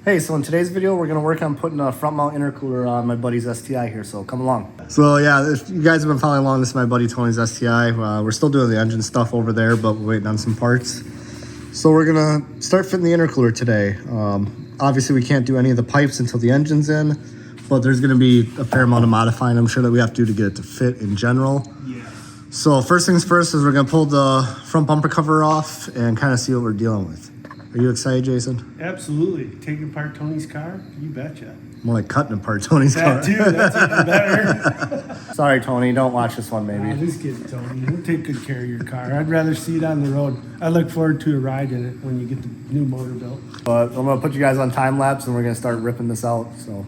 Hey, so in today's video, we're gonna work on putting a front mount intercooler on my buddy's STI here, so come along. So yeah, if you guys have been following along, this is my buddy Tony's STI. We're still doing the engine stuff over there, but we're waiting on some parts. So we're gonna start fitting the intercooler today. Obviously we can't do any of the pipes until the engine's in, but there's gonna be a fair amount of modifying I'm sure that we have to do to get it to fit in general. Yeah. So first things first is we're gonna pull the front bumper cover off and kind of see what we're dealing with. Are you excited, Jason? Absolutely. Taking apart Tony's car? You betcha. More like cutting apart Tony's car. That too, that's even better. Sorry, Tony, don't watch this one, maybe. Nah, just kidding, Tony. We'll take good care of your car. I'd rather see it on the road. I look forward to a ride in it when you get the new motor built. But I'm gonna put you guys on time lapse and we're gonna start ripping this out, so.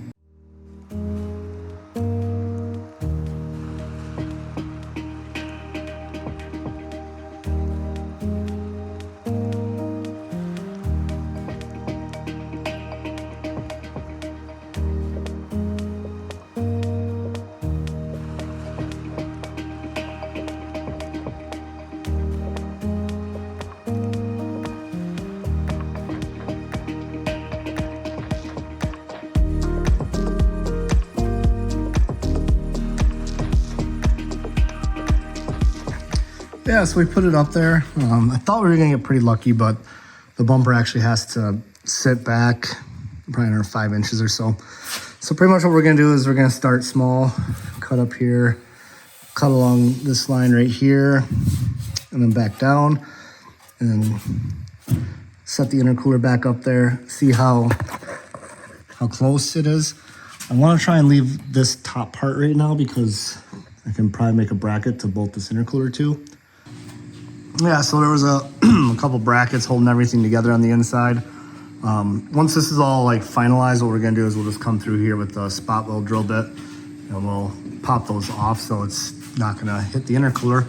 Yeah, so we put it up there. I thought we were gonna get pretty lucky, but the bumper actually has to sit back probably another 5 inches or so. So pretty much what we're gonna do is we're gonna start small, cut up here, cut along this line right here, and then back down, and then set the intercooler back up there, see how close it is. I wanna try and leave this top part right now because I can probably make a bracket to bolt this intercooler to. Yeah, so there was a couple brackets holding everything together on the inside. Once this is all like finalized, what we're gonna do is we'll just come through here with the spot weld drill bit and we'll pop those off so it's not gonna hit the intercooler.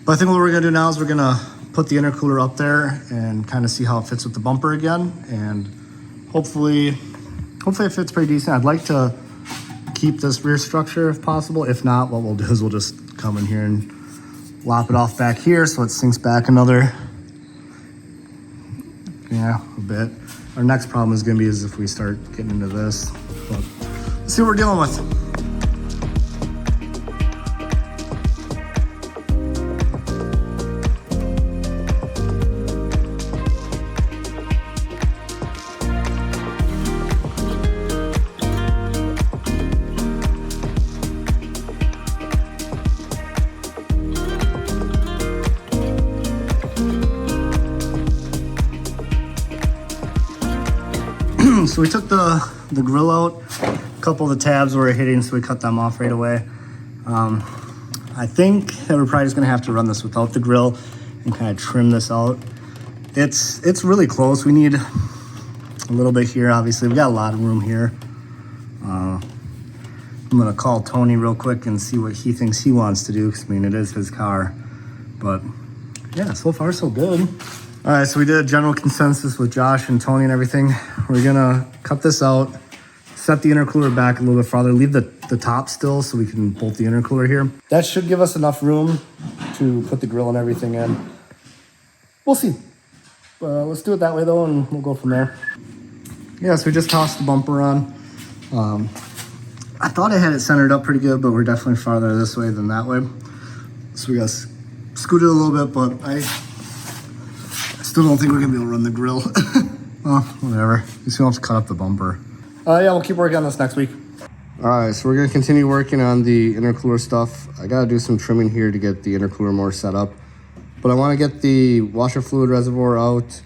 But I think what we're gonna do now is we're gonna put the intercooler up there and kind of see how it fits with the bumper again. And hopefully it fits pretty decent. I'd like to keep this rear structure if possible. If not, what we'll do is we'll just come in here and lop it off back here so it sinks back another, a bit. Our next problem is gonna be is if we start getting into this. But let's see what we're dealing with. So we took the grill out, a couple of the tabs were hitting, so we cut them off right away. I think that we're probably just gonna have to run this without the grill and kind of trim this out. It's really close. We need a little bit here, obviously. We got a lot of room here. I'm gonna call Tony real quick and see what he thinks he wants to do, because I mean, it is his car. But yeah, so far so good. All right, so we did a general consensus with Josh and Tony and everything. We're gonna cut this out, set the intercooler back a little bit farther, leave the top still so we can bolt the intercooler here. That should give us enough room to put the grill and everything in. We'll see. Let's do it that way though, and we'll go from there. Yeah, so we just tossed the bumper on. I thought I had it centered up pretty good, but we're definitely farther this way than that way. So we got scooted a little bit, but I still don't think we're gonna be able to run the grill. Well, whatever. Just gonna have to cut up the bumper. Yeah, we'll keep working on this next week. All right, so we're gonna continue working on the intercooler stuff. I gotta do some trimming here to get the intercooler more set up. But I wanna get the washer fluid reservoir out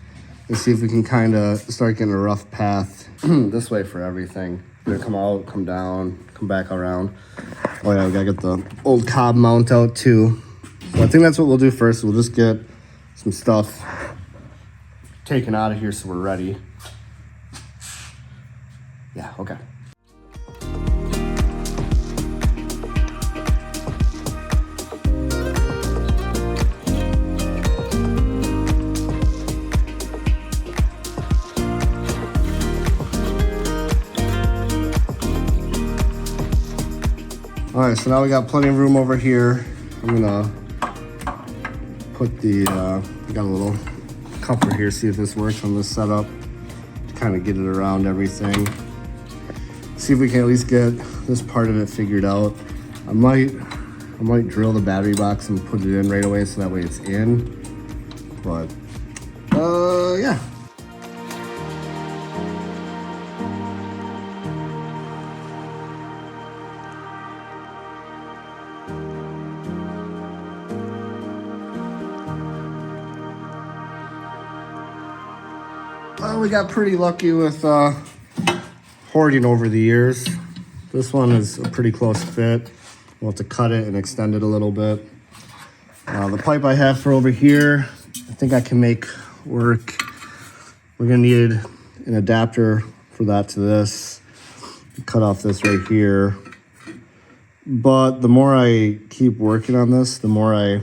and see if we can kind of start getting a rough path this way for everything. They're come out, come down, come back around. Oh yeah, we gotta get the old cob mount out too. So I think that's what we'll do first. We'll just get some stuff taken out of here so we're ready. Yeah, okay. All right, so now we got plenty of room over here. I'm gonna put the, we got a little coupler here, see if this works on this setup. kind of get it around everything. See if we can at least get this part of it figured out. I might drill the battery box and put it in right away so that way it's in. But yeah. Well, we got pretty lucky with hoarding over the years. This one is a pretty close fit. We'll have to cut it and extend it a little bit. The pipe I have for over here, I think I can make work. We're gonna need an adapter for that to this. Cut off this right here. But the more I keep working on this, the more I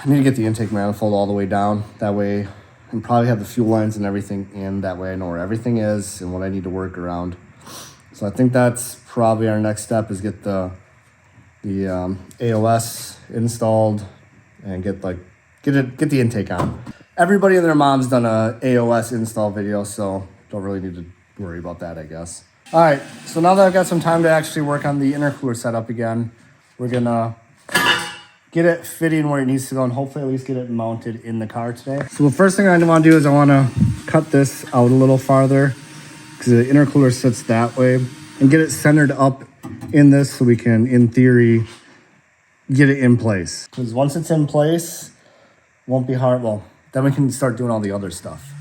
need to get the intake manifold all the way down. That way, and probably have the fuel lines and everything in. That way I know where everything is and what I need to work around. So I think that's probably our next step, is get the AOS installed and get the intake on. Everybody and their mom's done a AOS install video, so don't really need to worry about that, I guess. All right, so now that I've got some time to actually work on the intercooler setup again, we're gonna get it fitting where it needs to go and hopefully at least get it mounted in the car today. So the first thing I want to do is I want to cut this out a little farther because the intercooler sits that way, and get it centered up in this so we can, in theory, get it in place. Because once it's in place, it won't be hard. Well, then we can start doing all the other stuff.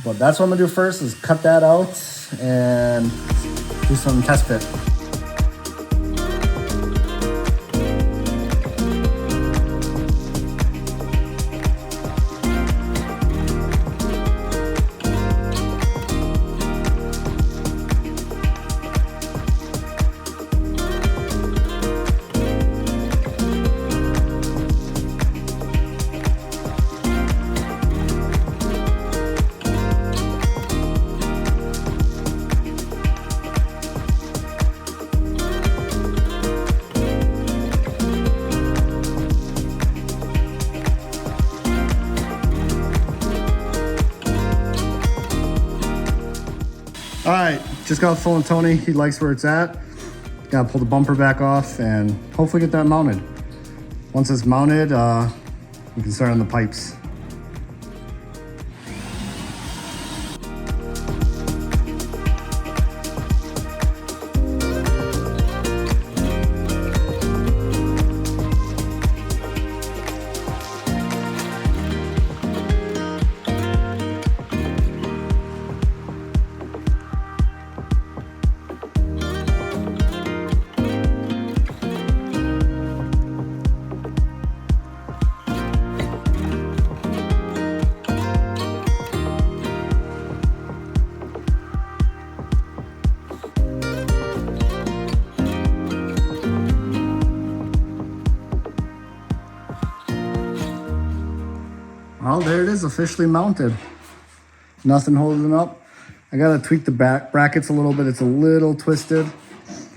But that's what I'm gonna do first, is cut that out and do some test fit. All right, just got full of Tony. He likes where it's at. Gotta pull the bumper back off and hopefully get that mounted. Once it's mounted, we can start on the pipes. Well, there it is, officially mounted. Nothing holding it up. I gotta tweak the back brackets a little bit. It's a little twisted.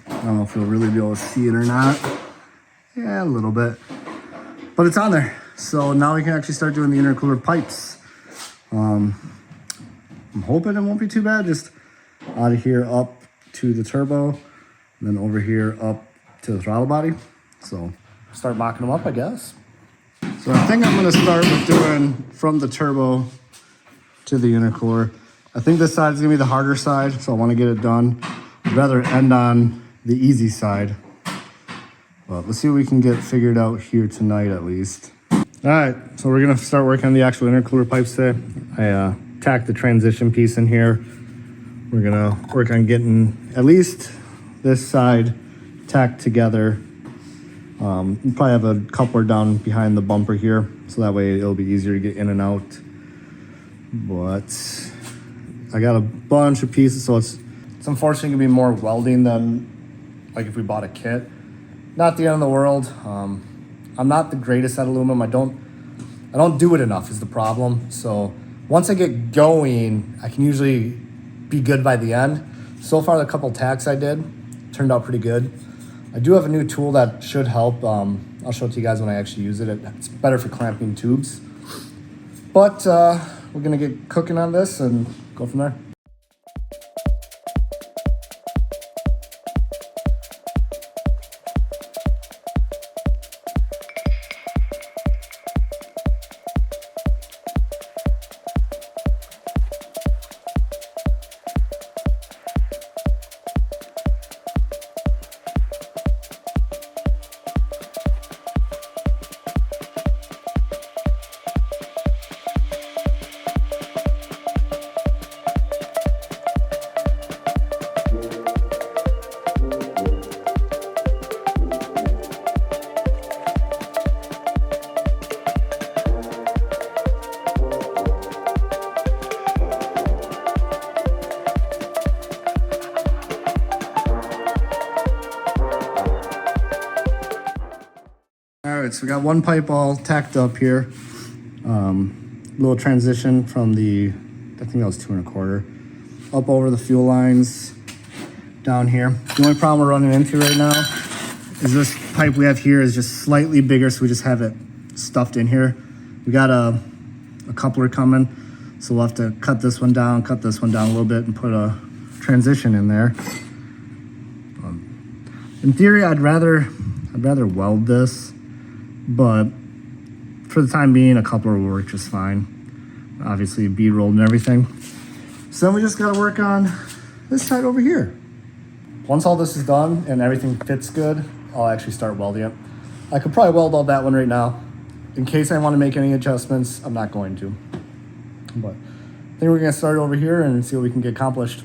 I don't know if you'll really be able to see it or not. Yeah, a little bit. But it's on there. So now we can actually start doing the intercooler pipes. I'm hoping it won't be too bad. Just out of here up to the turbo, and then over here up to the throttle body. So start mocking them up, I guess. So I think I'm gonna start with doing from the turbo to the intercooler. I think this side is gonna be the harder side, so I wanna get it done. I'd rather end on the easy side. But let's see what we can get figured out here tonight at least. All right, so we're gonna start working on the actual intercooler pipes today. I tacked the transition piece in here. We're gonna work on getting at least this side tacked together. You probably have a coupler down behind the bumper here, so that way it'll be easier to get in and out. But I got a bunch of pieces, so it's unfortunately gonna be more welding than like if we bought a kit. Not the end of the world. I'm not the greatest at aluminum. I don't do it enough is the problem. So once I get going, I can usually be good by the end. So far, the couple tacks I did turned out pretty good. I do have a new tool that should help. I'll show it to you guys when I actually use it. It's better for clamping tubes. But we're gonna get cooking on this and go from there. right, so we got one pipe all tacked up here. Little transition from the, I think that was 2 1/4, up over the fuel lines down here. The only problem we're running into right now is this pipe we have here is just slightly bigger, so we just have it stuffed in here. We got a coupler coming, so we'll have to cut this one down a little bit and put a transition in there. In theory, I'd rather weld this, but for the time being, a coupler will work just fine. Obviously, bead-rolled and everything. So then we just gotta work on this side over here. Once all this is done and everything fits good, I'll actually start welding it. I could probably weld all that one right now. In case I want to make any adjustments, I'm not going to. But I think we're gonna start over here and see what we can get accomplished.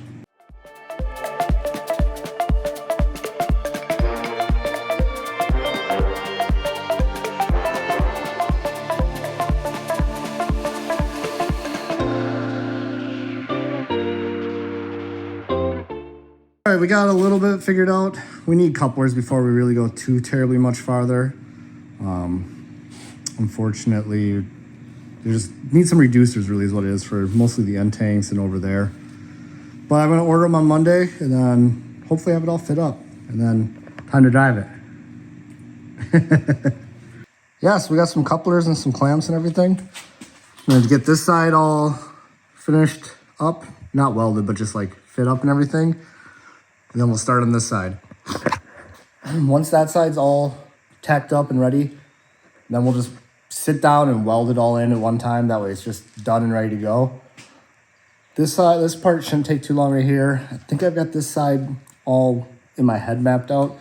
All right, we got a little bit figured out. We need couplers before we really go too terribly much farther. Unfortunately, we just need some reducers really is what it is for mostly the end tanks and over there. But I'm gonna order them on Monday and then hopefully have it all fit up and then time to drive it. Yeah, so we got some couplers and some clamps and everything. I'm gonna get this side all finished up, not welded, but just like fit up and everything. And then we'll start on this side. Once that side's all tacked up and ready, then we'll just sit down and weld it all in at one time. That way it's just done and ready to go. This part shouldn't take too long right here. I think I've got this side all in my head mapped out,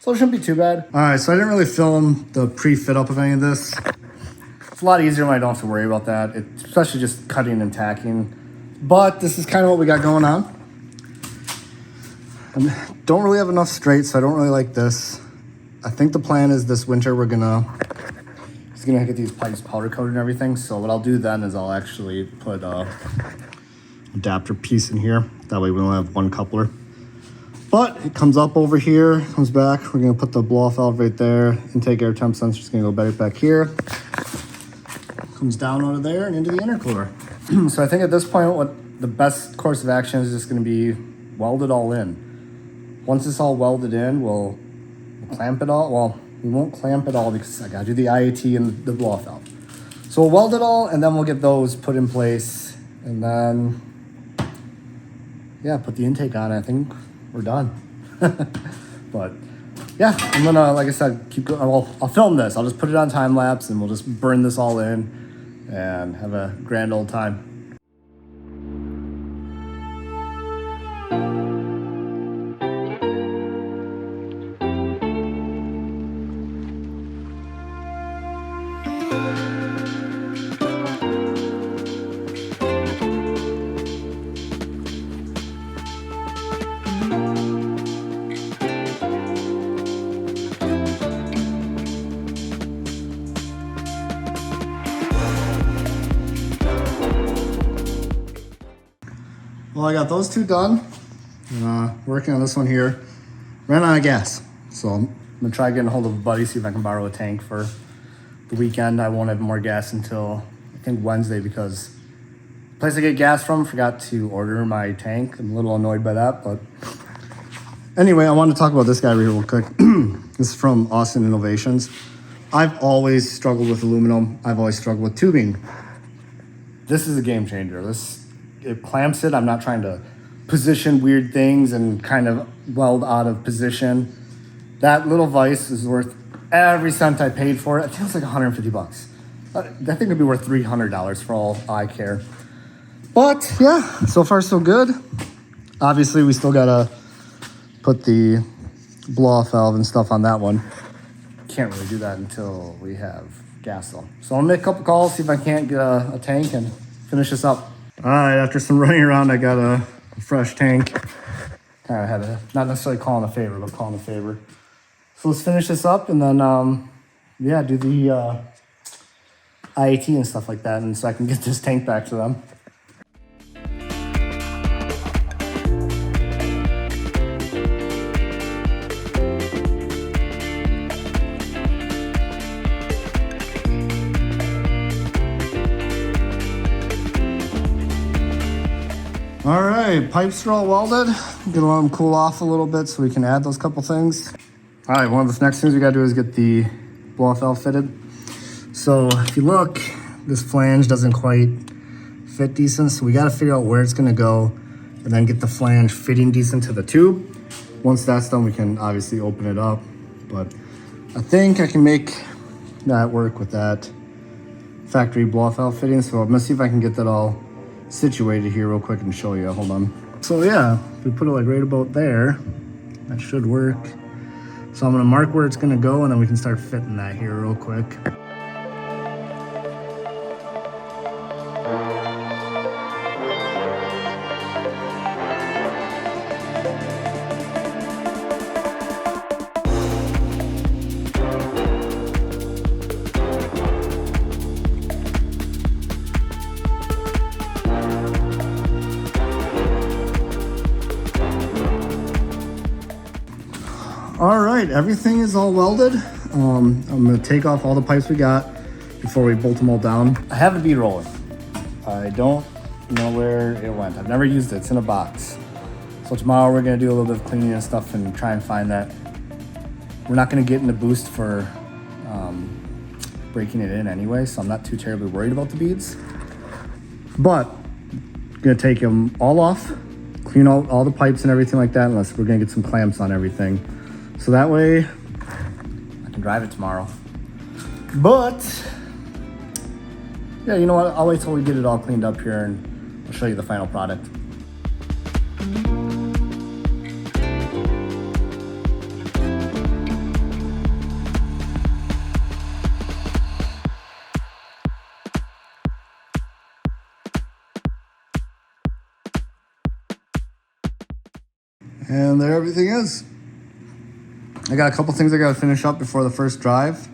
so it shouldn't be too bad. All right, so I didn't really film the pre-fit up of any of this. It's a lot easier when I don't have to worry about that, especially just cutting and tacking. But this is kind of what we got going on. I don't really have enough straight, so I don't really like this. I think the plan is this winter we're gonna get these pipes powder coated and everything. So what I'll do then is I'll actually put a adapter piece in here. That way we only have one coupler. But it comes up over here, comes back. We're gonna put the blow off valve right there. Intake air temp sensor is gonna go better back here. Comes down out of there and into the intercooler. So I think at this point, what the best course of action is just gonna be weld it all in. Once it's all welded in, we'll clamp it all. Well, we won't clamp it all because I gotta do the IAT and the blow off valve. So we'll weld it all and then we'll get those put in place and then, yeah, put the intake on. I think we're done. But yeah, I'm gonna, like I said, keep going. I'll film this. I'll just put it on time lapse and we'll just burn this all in and have a grand old time. Well, I got those two done. Working on this one here. Ran out of gas. So I'm gonna try getting a hold of a buddy, see if I can borrow a tank for the weekend. I won't have more gas until I think Wednesday because the place I get gas from forgot to order my tank. I'm a little annoyed by that, but anyway, I want to talk about this guy right here real quick. This is from Austin Innovations. I've always struggled with aluminum. I've always struggled with tubing. This is a game changer. It clamps it. I'm not trying to position weird things and kind of weld out of position. That little vise is worth every cent I paid for it. I think it's like 150 bucks. That thing would be worth $300 for all I care. But yeah, so far so good. Obviously, we still gotta put the blow-off valve and stuff on that one. Can't really do that until we have gas though. So I'll make a couple calls, see if I can't get a tank and finish this up. All right, after some running around, I got a fresh tank. Kind of had a, not necessarily calling a favor, but calling a favor. So let's finish this up and then, yeah, do the IAT and stuff like that, and so I can get this tank back to them. right, pipes are all welded. Gonna let them cool off a little bit so we can add those couple things. All right, one of the next things we gotta do is get the blow-off valve fitted. So if you look, this flange doesn't quite fit decent, so we gotta figure out where it's gonna go and then get the flange fitting decent to the tube. Once that's done, we can obviously open it up, but I think I can make that work with that factory blow-off valve fitting. So I'm gonna see if I can get that all situated here real quick and show you. Hold on. So yeah, if we put it like right about there, that should work. So I'm gonna mark where it's gonna go and then we can start fitting that here real quick. All right, everything is all welded. I'm gonna take off all the pipes we got before we bolt them all down. I have a bead roller. I don't know where it went. I've never used it, it's in a box. So tomorrow we're gonna do a little bit of cleaning and stuff and try and find that. We're not gonna get in the boost for breaking it in anyway, so I'm not too terribly worried about the beads. But I'm gonna take them all off, clean out all the pipes and everything like that, unless we're gonna get some clamps on everything. So that way I can drive it tomorrow. But yeah, you know what? I'll wait till we get it all cleaned up here and I'll show you the final product. And there everything is. I got a couple things I gotta finish up before the first drive,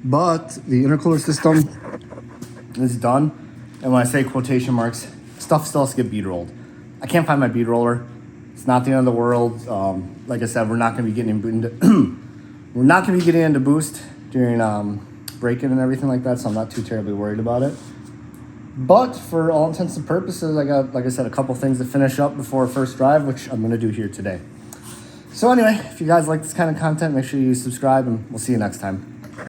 but the intercooler system is done. And when I say quotation marks, stuff still has to get bead rolled. I can't find my bead roller. It's not the end of the world. Like I said, we're not gonna be getting into we're not gonna be getting into boost during break-in and everything like that, so I'm not too terribly worried about it. But for all intents and purposes, I got, like I said, a couple things to finish up before first drive, which I'm gonna do here today. So anyway, if you guys like this kind of content, make sure you subscribe and we'll see you next time.